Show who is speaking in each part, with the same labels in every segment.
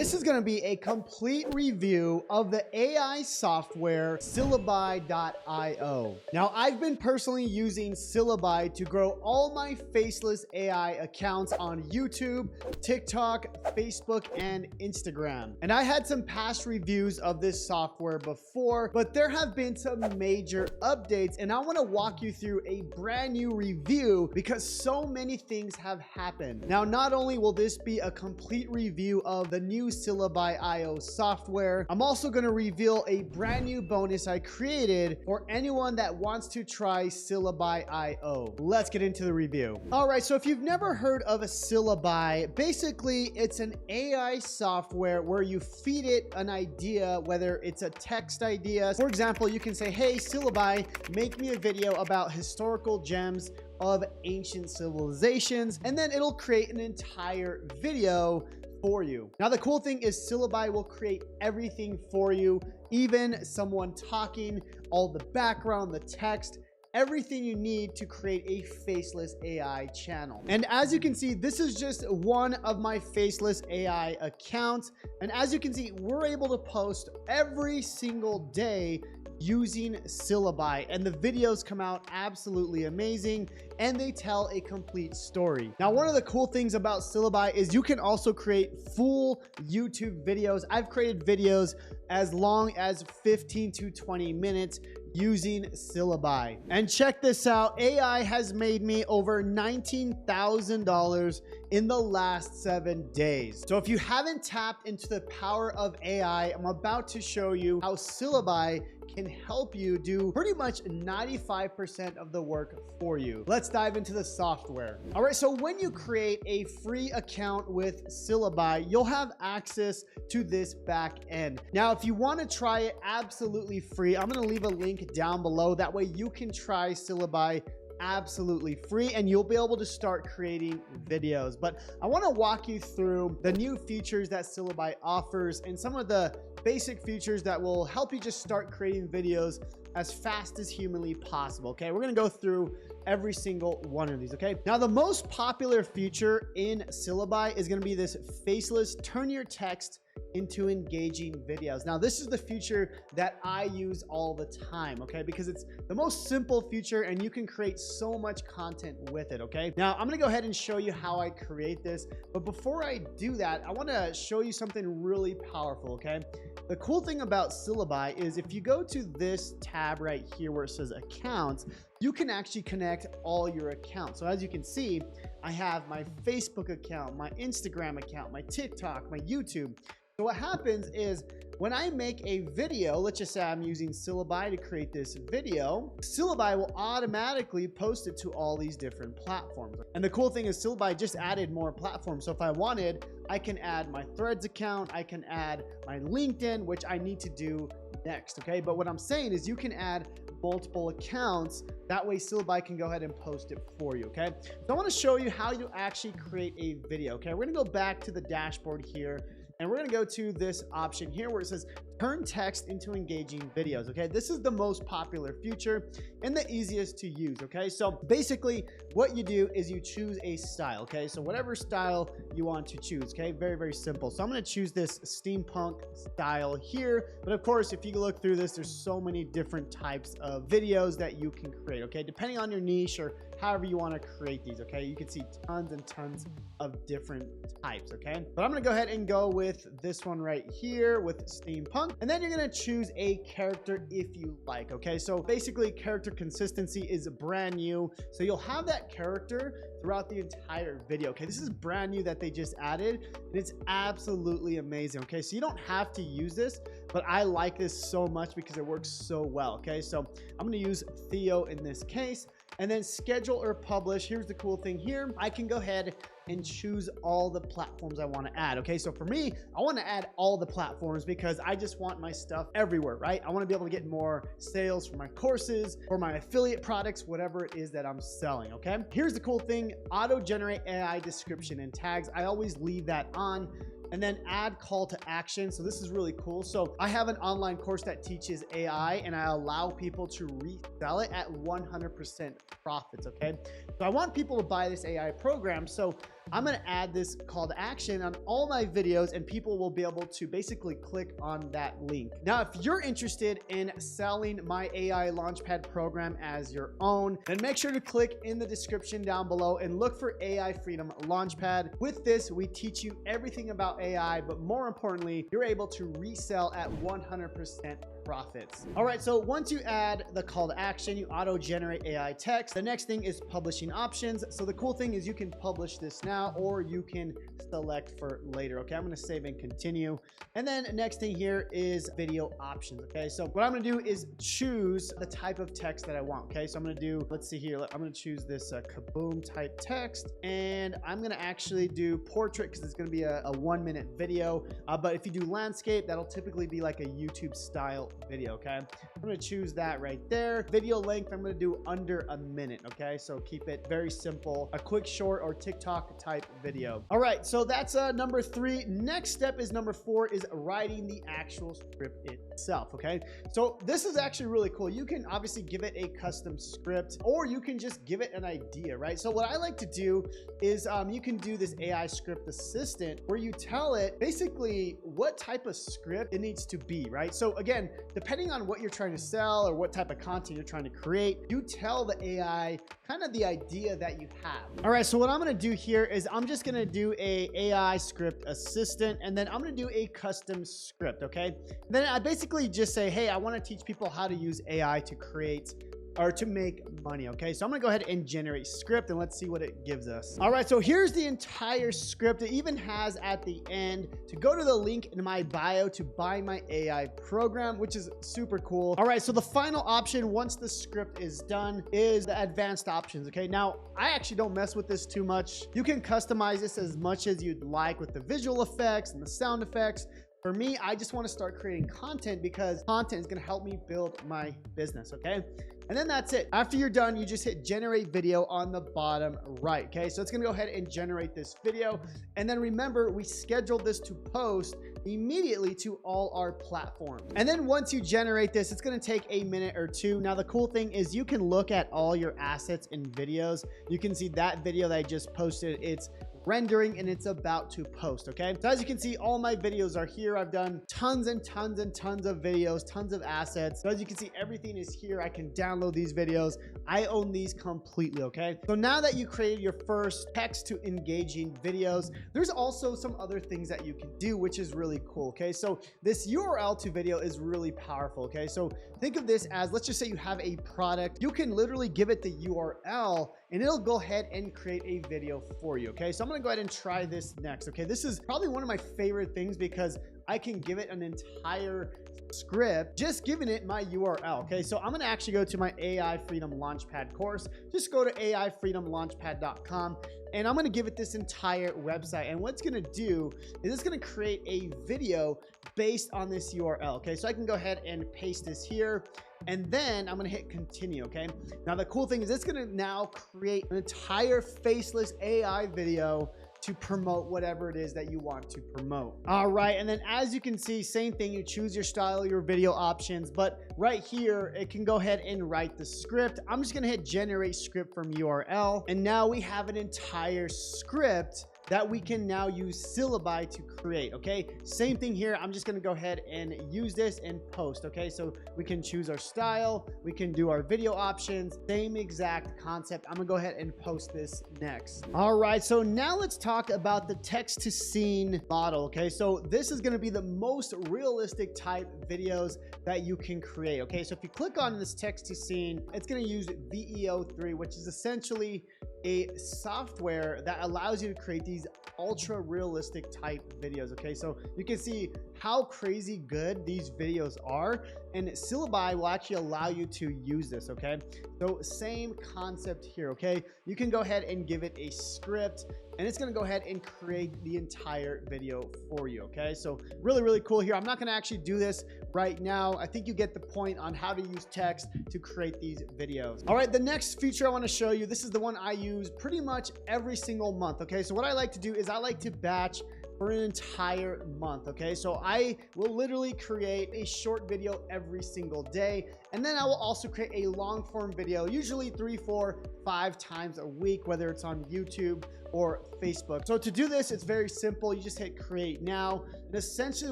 Speaker 1: this is going to be a complete review of the AI software Syllabi.io. Now, I've been personally using Syllabi to grow all my faceless AI accounts on YouTube, TikTok, Facebook, and Instagram. And I had some past reviews of this software before, but there have been some major updates, and I want to walk you through a brand new review because so many things have happened. Now, not only will this be a complete review of the new Syllabi.io software, I'm also going to reveal a brand new bonus I created for anyone that wants to try Syllabi.io. Let's get into the review. All right, so if you've never heard of a Syllabi, basically it's an AI software where you feed it an idea, whether it's a text idea. For example, you can say, hey, Syllabi, make me a video about historical gems of ancient civilizations, and then it'll create an entire video for you. Now, the cool thing is Syllabi will create everything for you, even someone talking, all the background, the text, everything you need to create a faceless AI channel. And as you can see, this is just one of my faceless AI accounts. And as you can see, we're able to post every single day using Syllabi, and the videos come out absolutely amazing and they tell a complete story. Now, one of the cool things about Syllabi is you can also create full YouTube videos. I've created videos as long as 15 to 20 minutes using Syllabi. And check this out, AI has made me over $19,000 in the last 7 days. So if you haven't tapped into the power of AI, I'm about to show you how Syllabi can help you do pretty much 95% of the work for you. Let's dive into the software. All right, so when you create a free account with Syllabi, you'll have access to this back end. Now, if you want to try it absolutely free, I'm going to leave a link down below. That way you can try Syllabi absolutely free and you'll be able to start creating videos. But I want to walk you through the new features that Syllabi offers and some of the basic features that will help you just start creating videos as fast as humanly possible. Okay, we're going to go through every single one of these. Okay, now the most popular feature in Syllabi is going to be this faceless turn your text into engaging videos. Now, this is the feature that I use all the time, okay, because it's the most simple feature and you can create so much content with it. Okay, now I'm gonna go ahead and show you how I create this, but before I do that, I want to show you something really powerful. Okay, the cool thing about Syllabi is if you go to this tab right here where it says accounts, you can actually connect all your accounts. So as you can see, I have my Facebook account, my Instagram account, my TikTok, my YouTube. So what happens is when I make a video, let's just say I'm using Syllabi to create this video, Syllabi will automatically post it to all these different platforms. And the cool thing is Syllabi just added more platforms. So if I wanted, I can add my Threads account, I can add my LinkedIn, which I need to do next, okay? But what I'm saying is you can add multiple accounts. That way Syllabi can go ahead and post it for you, okay? So I want to show you how you actually create a video, okay? We're going to go back to the dashboard here. And we're going to go to this option here where it says turn text into engaging videos. Okay, this is the most popular feature and the easiest to use. Okay, so basically what you do is you choose a style. Okay, so whatever style you want to choose. Okay, very, very simple. So I'm going to choose this steampunk style here. But of course, if you look through this, there's so many different types of videos that you can create. Okay, depending on your niche or however you want to create these. Okay, you can see tons and tons of different types. Okay, but I'm going to go ahead and go with this one right here with steampunk, and then you're going to choose a character if you like. Okay, so basically character consistency is brand new, so you'll have that character throughout the entire video. Okay, this is brand new that they just added and it's absolutely amazing. Okay, so you don't have to use this, but I like this so much because it works so well. Okay, so I'm going to use Theo in this case, and then schedule or publish. Here's the cool thing here. I can go ahead and choose all the platforms I want to add. Okay, so for me, I want to add all the platforms because I just want my stuff everywhere, right? I want to be able to get more sales for my courses or my affiliate products, whatever it is that I'm selling. Okay, here's the cool thing, auto generate AI description and tags. I always leave that on. And then add call to action. So this is really cool. So I have an online course that teaches AI and I allow people to resell it at 100% profits. Okay, so I want people to buy this AI program. So I'm going to add this call to action on all my videos, and people will be able to basically click on that link. Now, if you're interested in selling my AI Launchpad program as your own, then make sure to click in the description down below and look for AI Freedom Launchpad. With this, we teach you everything about AI, but more importantly, you're able to resell at 100% profits. All right, so once you add the call to action, you auto-generate AI text. The next thing is publishing options. So the cool thing is you can publish this now, or you can select for later. Okay, I'm going to save and continue. And then next thing here is video options. Okay, so what I'm going to do is choose the type of text that I want. Okay, so I'm going to do, let's see here, I'm going to choose this kaboom type text, and I'm going to actually do portrait because it's going to be a 1-minute video. But if you do landscape, that'll typically be like a YouTube style video. Okay, I'm going to choose that right there. Video length, I'm going to do under a minute. Okay, so keep it very simple, a quick short or TikTok type video. All right, so that's number 3. Next step is number 4, is writing the actual script itself. Okay, so this is actually really cool. You can obviously give it a custom script, or you can just give it an idea, right? So what I like to do is you can do this AI script assistant where you tell it basically what type of script it needs to be, right? So again, depending on what you're trying to sell or what type of content you're trying to create, you tell the AI kind of the idea that you have. All right, so what I'm going to do here is I'm just going to do a AI script assistant, and then I'm going to do a custom script. Okay, then I basically just say, hey, I want to teach people how to use AI to create or to make money. Okay, so I'm gonna go ahead and generate script, and let's see what it gives us. All right, so here's the entire script. It even has at the end to go to the link in my bio to buy my AI program, which is super cool. All right, so the final option once the script is done is the advanced options. Okay, now I actually don't mess with this too much. You can customize this as much as you'd like with the visual effects and the sound effects. For me, I just want to start creating content because content is going to help me build my business. Okay, and then that's it. After you're done, you just hit generate video on the bottom right. Okay, so it's going to go ahead and generate this video. And then remember, we scheduled this to post immediately to all our platforms. And then once you generate this, it's going to take a minute or 2. Now, the cool thing is you can look at all your assets and videos. You can see that video that I just posted. It's rendering and it's about to post. Okay, so as you can see, all my videos are here. I've done tons and tons and tons of videos, tons of assets. So as you can see, everything is here. I can download these videos. I own these completely. Okay, so now that you created your first text to engaging videos, there's also some other things that you can do, which is really cool. Okay, so this URL to video is really powerful. Okay, so think of this as, let's just say you have a product. You can literally give it the URL and it'll go ahead and create a video for you. Okay, so I'm gonna go ahead and try this next. Okay, this is probably one of my favorite things because I can give it an entire script just giving it my URL. Okay, so I'm gonna actually go to my AI Freedom Launchpad course. Just go to aifreedomlaunchpad.com, and I'm gonna give it this entire website. And what's gonna do is it's gonna create a video based on this URL. Okay, so I can go ahead and paste this here, and then I'm gonna hit continue. Okay, now the cool thing is it's gonna now create an entire faceless AI video to promote whatever it is that you want to promote. All right, and then as you can see, same thing, you choose your style, your video options, but right here, it can go ahead and write the script. I'm just gonna hit generate script from URL, and now we have an entire script that we can now use syllabi to create. Okay, same thing here. I'm just gonna go ahead and use this and post. Okay, so we can choose our style, we can do our video options, same exact concept. I'm gonna go ahead and post this next. All right, so now let's talk about the text to scene model. Okay, so this is gonna be the most realistic type videos that you can create. Okay, so if you click on this text to scene, it's gonna use VEO3, which is essentially a software that allows you to create these ultra realistic type videos. Okay, so you can see how crazy good these videos are, and syllabi will actually allow you to use this. Okay, so same concept here. Okay, you can go ahead and give it a script, and it's going to go ahead and create the entire video for you. Okay, so really, really cool here. I'm not going to actually do this right now. I think you get the point on how to use text to create these videos. All right, the next feature I want to show you, this is the one I use pretty much every single month. Okay, so what I like to do is I like to batch for an entire month. Okay, so I will literally create a short video every single day, and then I will also create a long form video, usually 3, 4, 5 times a week, whether it's on YouTube or Facebook. So to do this, it's very simple. You just hit create now, and essentially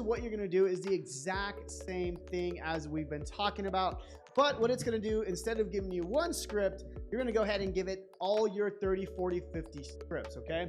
Speaker 1: what you're going to do is the exact same thing as we've been talking about. But what it's going to do, instead of giving you one script, you're going to go ahead and give it all your 30, 40, 50 scripts. Okay,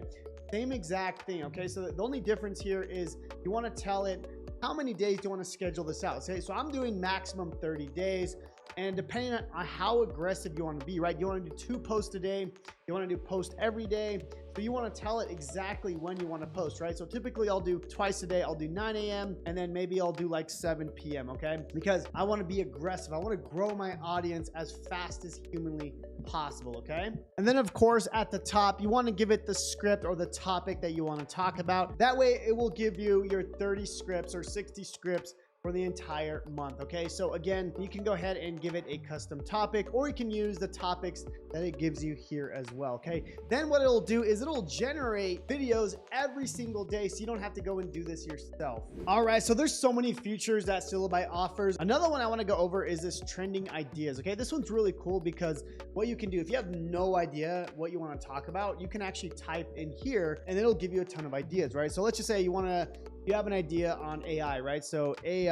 Speaker 1: same exact thing. Okay, so the only difference here is you want to tell it how many days do you want to schedule this out. Okay, so I'm doing maximum 30 days. And depending on how aggressive you want to be, right? You want to do 2 posts a day. You want to do post every day. So you want to tell it exactly when you want to post, right? So typically I'll do twice a day. I'll do 9 a.m. and then maybe I'll do like 7 p.m. Okay, because I want to be aggressive. I want to grow my audience as fast as humanly possible. Okay, and then of course at the top you want to give it the script or the topic that you want to talk about. That way it will give you your 30 scripts or 60 scripts for the entire month. Okay, so again, you can go ahead and give it a custom topic, or you can use the topics that it gives you here as well. Okay, then what it'll do is it'll generate videos every single day, so you don't have to go and do this yourself. All right, so there's so many features that Syllabi offers. Another one I want to go over is this trending ideas. Okay, this one's really cool because what you can do, if you have no idea what you want to talk about, you can actually type in here and it'll give you a ton of ideas, right? So let's just say you have an idea on AI, right? So AI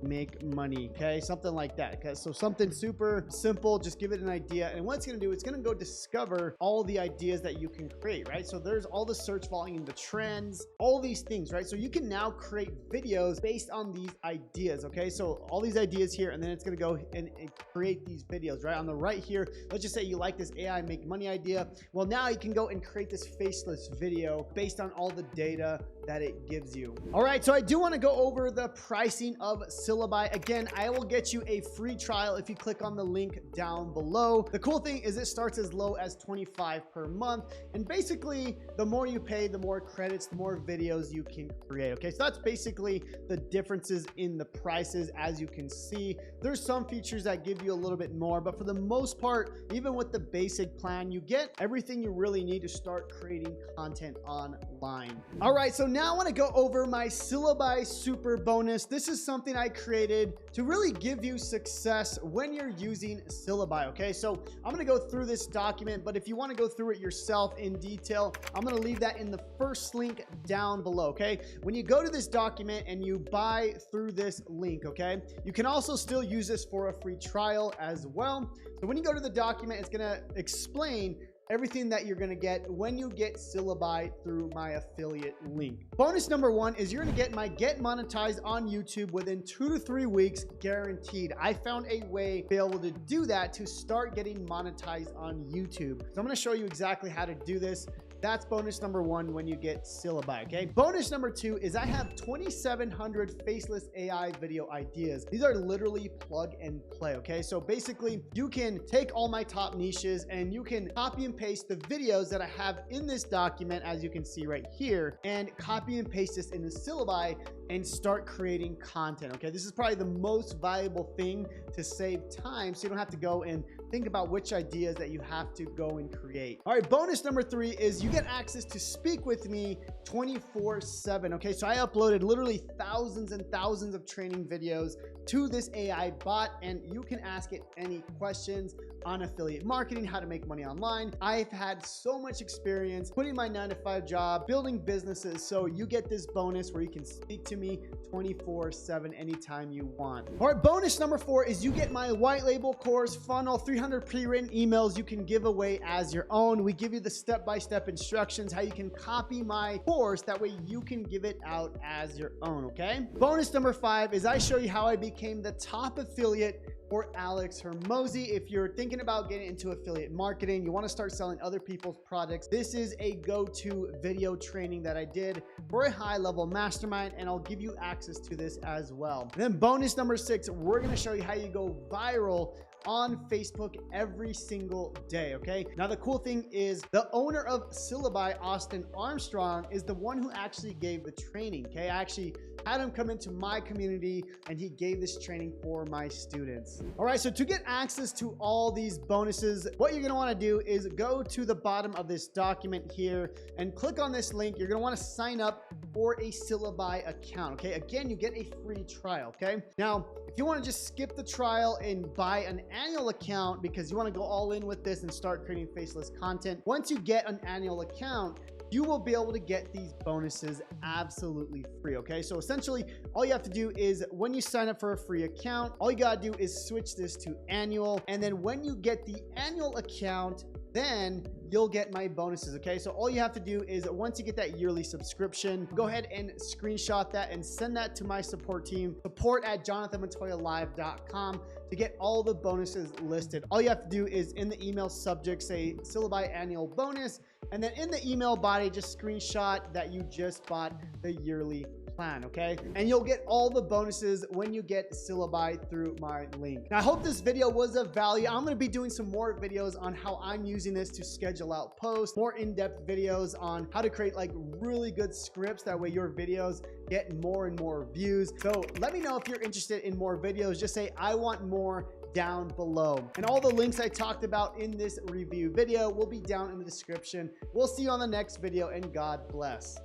Speaker 1: make money, okay, something like that. Okay, so something super simple, just give it an idea, and what it's going to do, it's going to go discover all the ideas that you can create, right? So there's all the search volume, the trends, all these things, right? So you can now create videos based on these ideas. Okay, so all these ideas here, and then it's going to go and create these videos, right? On the right here, let's just say you like this AI make money idea. Well, now you can go and create this faceless video based on all the data that it gives you. All right, so I do want to go over the pricing of Syllabi. Again, I will get you a free trial if you click on the link down below. The cool thing is it starts as low as $25 per month, and basically the more you pay, the more credits, the more videos you can create. Okay, so that's basically the differences in the prices. As you can see, there's some features that give you a little bit more, but for the most part, even with the basic plan, you get everything you really need to start creating content online. All right, so now I want to go over my Syllabi super bonus. This is something I created to really give you success when you're using Syllabi. Okay, so I'm going to go through this document, but if you want to go through it yourself in detail, I'm going to leave that in the first link down below. Okay, when you go to this document and you buy through this link, okay, you can also still use this for a free trial as well. So when you go to the document, it's going to explain everything that you're going to get when you get Syllabi through my affiliate link. Bonus number 1 is you're going to get my Get Monetized on YouTube within 2 to 3 weeks guaranteed. I found a way to be able to do that to start getting monetized on YouTube. So I'm going to show you exactly how to do this. That's bonus number 1 when you get Syllabi. Okay, bonus number 2 is I have 2,700 faceless AI video ideas. These are literally plug and play. Okay, so basically you can take all my top niches and you can copy and paste the videos that I have in this document, as you can see right here, and copy and paste this into Syllabi and start creating content. Okay, this is probably the most valuable thing to save time, so you don't have to go and think about which ideas that you have to go and create. All right, bonus number 3 is you get access to speak with me 24/7. Okay, so I uploaded literally thousands and thousands of training videos to this AI bot, and you can ask it any questions on affiliate marketing, how to make money online. I've had so much experience quitting my 9-to-5 job, building businesses, so you get this bonus where you can speak to me 24/7 anytime you want. All right, bonus number 4 is you get my white label course funnel, 300 pre-written emails you can give away as your own. We give you the step-by-step instructions how you can copy my course, that way you can give it out as your own. Okay, bonus number 5 is I show you how I became the top affiliate for Alex Hormozi. If you're thinking about getting into affiliate marketing, you want to start selling other people's products, this is a go-to video training that I did for a high-level mastermind, and I'll give you access to this as well. And then bonus number 6, we're going to show you how you go viral on Facebook every single day. Okay, now the cool thing is the owner of Syllabi, Austin Armstrong, is the one who actually gave the training. Okay, I actually had him come into my community and he gave this training for my students. All right, so to get access to all these bonuses, what you're gonna wanna do is go to the bottom of this document here and click on this link. You're gonna wanna sign up for a Syllabi account, okay? Again, you get a free trial, okay? Now, if you wanna just skip the trial and buy an annual account because you wanna go all in with this and start creating faceless content, once you get an annual account, you will be able to get these bonuses absolutely free, okay? So essentially, all you have to do is when you sign up for a free account, all you gotta do is switch this to annual. And then when you get the annual account, then you'll get my bonuses, okay? So all you have to do is once you get that yearly subscription, go ahead and screenshot that and send that to my support team, support@jonathanmontoyalive.com, to get all the bonuses listed. All you have to do is in the email subject, say Syllabi annual bonus, and then in the email body, just screenshot that you just bought the yearly plan, okay? And you'll get all the bonuses when you get Syllabi through my link. Now, I hope this video was of value. I'm gonna be doing some more videos on how I'm using this to schedule out posts, more in-depth videos on how to create like really good scripts. That way your videos get more and more views. So let me know if you're interested in more videos. Just say, I want more down below. And all the links I talked about in this review video will be down in the description. We'll see you on the next video and God bless.